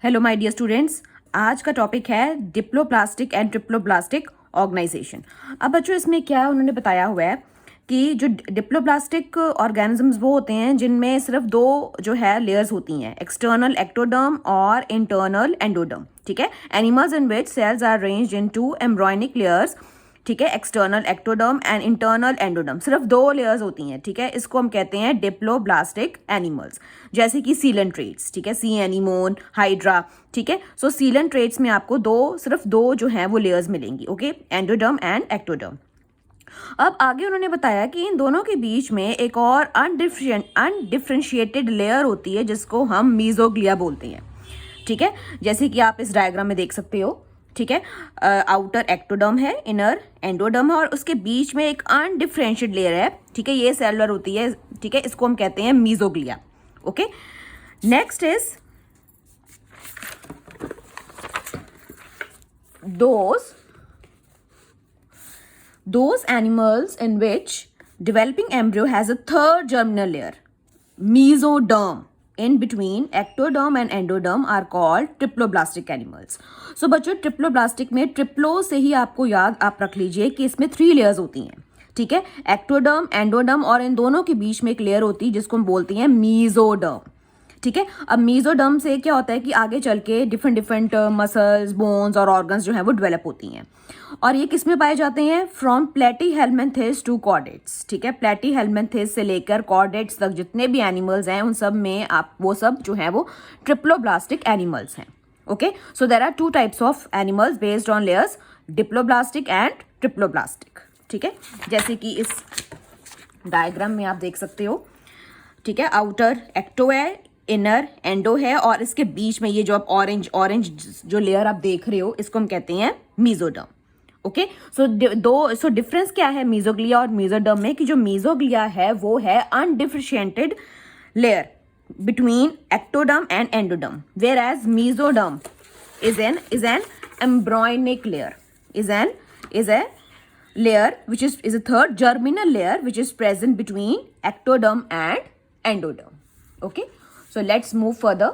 Hello my dear students, आज का topic है डिप्लोप्लास्टिक एंड ट्रिप्लोप्लास्टिक ऑर्गेनाइजेशन। अब बच्चों इसमें क्या उन्होंने बताया हुआ है कि जो डिप्लोप्लास्टिक ऑर्गेनिजम्स वो होते हैं जिनमें सिर्फ दो जो है लेयर्स होती हैं, एक्सटर्नल एक्टोडर्म और इंटरनल एंडोडर्म। ठीक है, animals in which cells are arranged into embryonic layers. ठीक है, external ectoderm and internal endoderm, सिर्फ दो लेयर्स होती हैं। ठीक है, इसको हम कहते हैं डिप्लोब्लास्टिक एनिमल्स, जैसे कि सीलेंट्रेट्स। ठीक है, सी एनीमोन, हाइड्रा। ठीक है, सो सीलेंट्रेट्स में आपको सिर्फ दो जो हैं वो लेयर्स मिलेंगी। Okay, endoderm and ectoderm. अब आगे उन्होंने बताया कि इन दोनों के बीच में एक और अनडिफरेंशिएटेड लेयर होती है जिसको हम मीजोग्लिया बोलते हैं। ठीक है, जैसे कि आप इस डायग्राम में देख सकते हो। ठीक है, आउटर एक्टोडर्म है, इनर एंडोडर्म है, और उसके बीच में एक अनडिफरेंशिएटेड लेयर है। ठीक है, ये सेलुलर होती है। ठीक है, इसको हम कहते हैं mesoglea. Okay, next is those animals in which developing embryo has a third germinal layer, mesoderm, in between ectoderm and endoderm are called triploblastic animals. So बच्चों, ट्रिप्लोब्लास्टिक में ट्रिप्लो से ही आपको याद आप रख लीजिए कि इसमें 3 लेयर्स होती हैं। ठीक है, एक्टोडर्म, एंडोडर्म, और इन दोनों के बीच में एक लेयर होती है जिसको हम बोलते हैं मीजोडर्म। ठीक है, अब मीजोडर्म से क्या होता है कि आगे चल के डिफरेंट मसल्स, बोन्स और ऑर्गन्स जो हैं वो डेवलप होती हैं। और ये किस में पाए जाते हैं? From platyhelminthes to chordates. ठीक है, प्लेटीहेल्मिन्थेस से लेकर कॉर्डेट्स तक जितने भी एनिमल्स हैं उन सब में आप वो सब जो है वो ट्रिप्लोब्लास्टिक एनिमल्स हैं। Okay, so there are 2 types of animals based on layers, diploblastic and triploblastic. ठीक है, जैसे कि इस डायग्राम में आप देख सकते हो। ठीक है, आउटर एक्टो है, इनर एंडो है, और इसके बीच में ये जो आप ऑरेंज जो लेयर आप देख रहे हो इसको हम कहते हैं मीजोडर्म। ओके, सो डिफरेंस क्या है मीजोग्लिया और मीजोडर्म में कि जो मीजोग्लिया है वो है undifferentiated layer between ectoderm and endoderm, whereas mesoderm is an embryonic layer, is a layer which is a third germinal layer which is present between ectoderm and endoderm. Okay, so let's move further.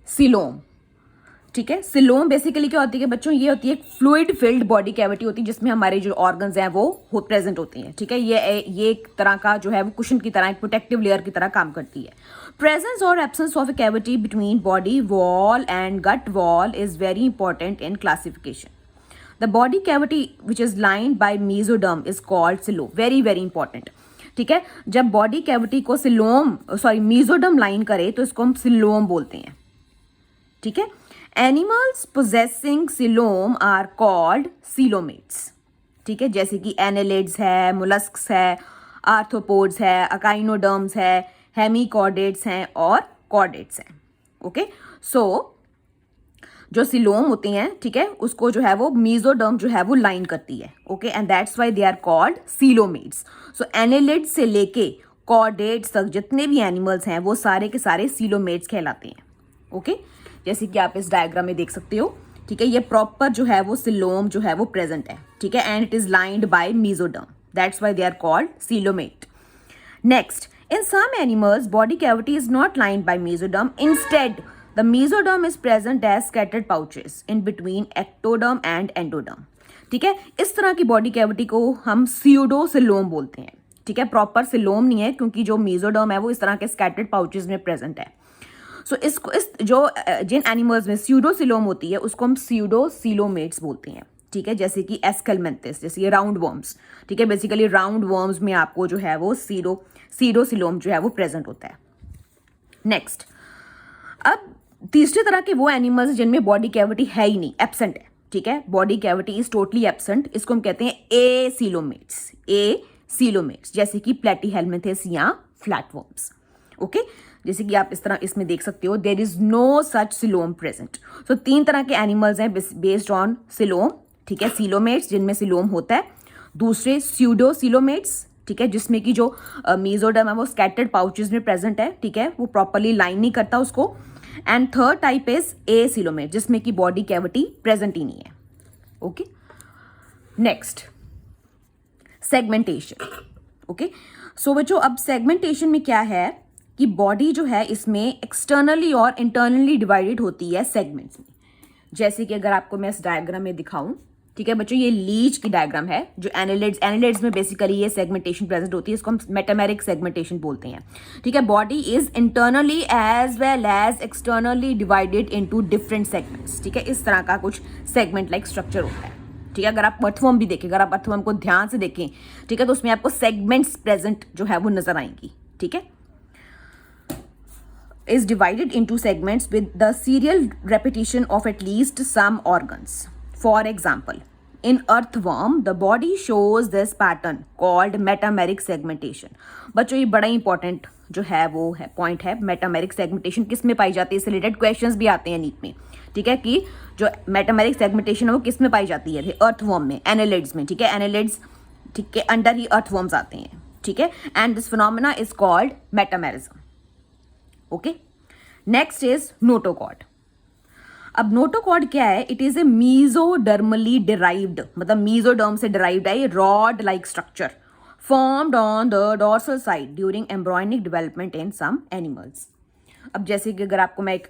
Coelom. ठीक है, coelom basically क्या होती है बच्चों? ये होती है एक फ्लूइड फिल्ड बॉडी कैविटी होती है जिसमें हमारे जो ऑर्गन्स हैं वो प्रेजेंट होती हैं। ठीक है, ये एक तरह का जो है वो कुशन की तरह, एक प्रोटेक्टिव लेयर की तरह काम करती है। प्रेजेंस और absence of a cavity between body wall and gut wall is very important in classification. The body cavity which is lined by mesoderm is called coelom. Very very important. ठीक है, जब body cavity को mesoderm line करे तो इसको हम coelom बोलते हैं. ठीक है, animals possessing coelom are called coelomates. ठीक है, जैसे कि एनेलिड्स है, मोलस्क्स है, आर्थ्रोपोड्स है, अकाइनोडर्म्स है, हेमीकॉर्डेट्स हैं और कॉर्डेट्स हैं. ओके, सो जो सीलोम होती हैं, ठीक है, उसको जो है वो मीजोडर्म जो है वो लाइन करती है. Okay, and that's why they are called coelomates. So annelid से लेके कॉर्डेट्स तक जितने भी एनिमल्स हैं वो सारे के सारे सीलोमेट्स कहलाते हैं. ओके, जैसे कि आप इस डायग्राम में देख सकते हो. ठीक है, ये प्रॉपर जो है वो सीलोम जो है वो प्रेजेंट है. ठीक है, and it is lined by mesoderm, that's why they are called coelomate. Next, in some animals body cavity is not lined by mesoderm. Instead, the mesoderm is present as scattered pouches in between ectoderm and endoderm. ठीक है, इस तरह की body cavity को हम स्यूडोसिलोम बोलते हैं. ठीक है, प्रॉपर सिलोम नहीं है क्योंकि जो मेसोडर्म है वो इस तरह के स्कैटर्ड पाउचेस में प्रेजेंट है. सो जिन एनिमल्स में स्यूडोसिलोम होती है उसको हम स्यूडोसिलोमेट्स बोलते हैं. ठीक है, जैसे कि एस्केलमेंथिस, जैसे ये राउंड वर्म्स. ठीक है, बेसिकली राउंड वर्म्स में आपको जो है वो सीडोसिलोम जो है वो प्रेजेंट होता है. नेक्स्ट, अब तीसरी तरह के वो एनिमल्स जिनमें बॉडी कैविटी है ही नहीं, एब्सेंट है. ठीक है, body cavity is totally absent, इसको हम कहते हैं एसीलोमेट्स, जैसे कि प्लेटीहेल्मिन्थेस या फ्लैटवर्म्स. ओके, जैसे कि आप इस तरह इसमें देख सकते हो, देयर इज नो सच सिलोम प्रेजेंट. सो 3 तरह के एनिमल्स हैं बेस्ड ऑन सिलोम. ठीक है, सीलोमेट्स जिनमें सिलोम होता है, दूसरे स्यूडोसिलोमेट्स. ठीक है, जिसमें कि जो मेसोडर्म है वो स्कैटर्ड पाउचेस में प्रेजेंट है. ठीक है, वो प्रॉपरली लाइन नहीं करता उसको. And third type is acoelomate, जिसमें कि बॉडी कैविटी प्रेजेंट ही नहीं है. Okay, next, segmentation. ओके, सो बच्चों अब सेगमेंटेशन में क्या है कि बॉडी जो है इसमें एक्सटर्नली और इंटरनली डिवाइडेड होती है सेगमेंट्स में। जैसे कि अगर आपको मैं इस डायग्राम में दिखाऊं, ठीक है बच्चों, ये लीच की डायग्राम है जो एनालिड्स में बेसिकली ये सेगमेंटेशन प्रेजेंट होती है, इसको हम मेटामेरिक सेगमेंटेशन बोलते हैं। ठीक है, body is internally as well as externally divided into different segments. ठीक है, इस तरह का कुछ सेगमेंट लाइक स्ट्रक्चर होता है। ठीक है, अगर आप अर्थवर्म भी देखें, अगर आप अर्थवर्म को ध्यान से देखें, ठीक है, तो उसमें आपको सेगमेंट्स प्रेजेंट जो है वो नजर आएंगी। ठीक है, is divided into segments with the serial repetition of at least some organs. For example, in earthworm, the body shows this pattern called metameric segmentation. बच्चों ये बड़ा इंपॉर्टेंट जो है वो है पॉइंट है, मेटामेरिक सेगमेंटेशन किस में पाई जाती है, इससे रिलेटेड क्वेश्चंस भी आते हैं नीट में। ठीक है, कि जो मेटामेरिक सेगमेंटेशन है वो किस में पाई जाती है, अर्थवर्म में, एनालिड्स में। ठीक है, एनालिड्स ठीक है अंडर ही अर्थवर्म्स आते हैं। ठीक है, and this phenomena is called metamerism. Okay, next is notochord. अब नोटोकॉर्ड क्या है, it is a mesodermally derived, मतलब मीजोडर्म से डिराइव्ड है, rod like structure formed on the dorsal side during embryonic development in some animals. अब जैसे कि अगर आपको मैं एक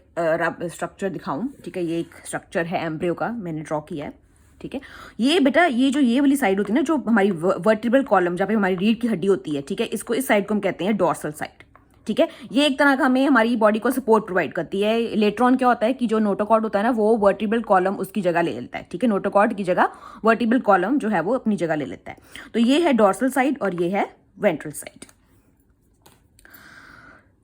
स्ट्रक्चर दिखाऊं, ठीक है, ये एक स्ट्रक्चर है एम्ब्रियो का, मैंने ड्रॉ किया है। ठीक है, ये बेटा ये वाली साइड होती है ना, जो हमारी वर्टिब्रल कॉलम जहाँ पे हमारी रीढ़ की हड्डी होती है, ठीक है, इसको इस साइड को हम कहते हैं डॉर्सल साइड। ठीक है, ये एक तरह का हमें हमारी बॉडी को सपोर्ट प्रोवाइड करती है। लेटर ऑन क्या होता है कि जो नोटोकॉर्ड होता है ना, वो वर्टिब्रल कॉलम उसकी जगह ले लेता है। ठीक है, नोटोकॉर्ड की जगह वर्टिब्रल कॉलम जो है वो अपनी जगह ले लेता है। तो ये है डॉर्सल साइड और ये है ventral side.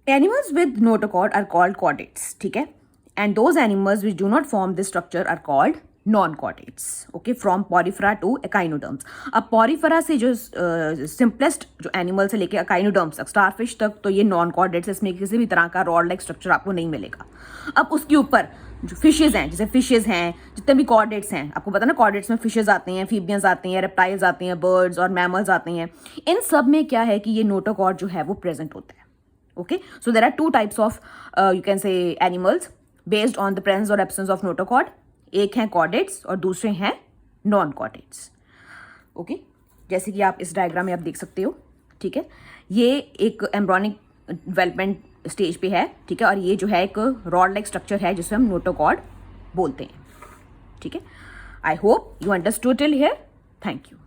Animals with notochord are called chordates. ठीक है, and those animals which do not form this structure are called non chordates. Okay, from porifera to echinoderms. अब पॉरीफेरा से जो सिंपलेस्ट जो एनिमल से लेके एकाइनोडर्म्स तक, स्टारफिश तक, तो ये नॉन कॉर्डेट्स, इसमें किसी भी तरह का रॉड लाइक स्ट्रक्चर आपको नहीं मिलेगा। अब उसके ऊपर जो फिशेज हैं, जैसे फिशेज हैं, जितने भी कॉर्डेट्स हैं, आपको पता ना कॉर्डेट्स में फिशेज आते हैं, फीबियंस आते हैं, रेप्टाइल्स आते हैं, बर्ड्स और मैमल्स आते हैं। इन सब में क्या है कि ये नोटोकॉर्ड जो है वो प्रेजेंट होता है। Okay, so there are two types of you can say animals based on the presence और एब्सेंस ऑफ नोटोकॉर्ड। एक हैं कॉर्डेट्स और दूसरे हैं नॉन कॉर्डेट्स। ओके, जैसे कि आप इस डायग्राम में आप देख सकते हो। ठीक है, ये एक एम्ब्रॉनिक डेवलपमेंट स्टेज पे है। ठीक है, और ये जो है एक रॉड लाइक स्ट्रक्चर है जिसे हम नोटोकॉर्ड बोलते हैं। ठीक है, I hope you understood till here. Thank you.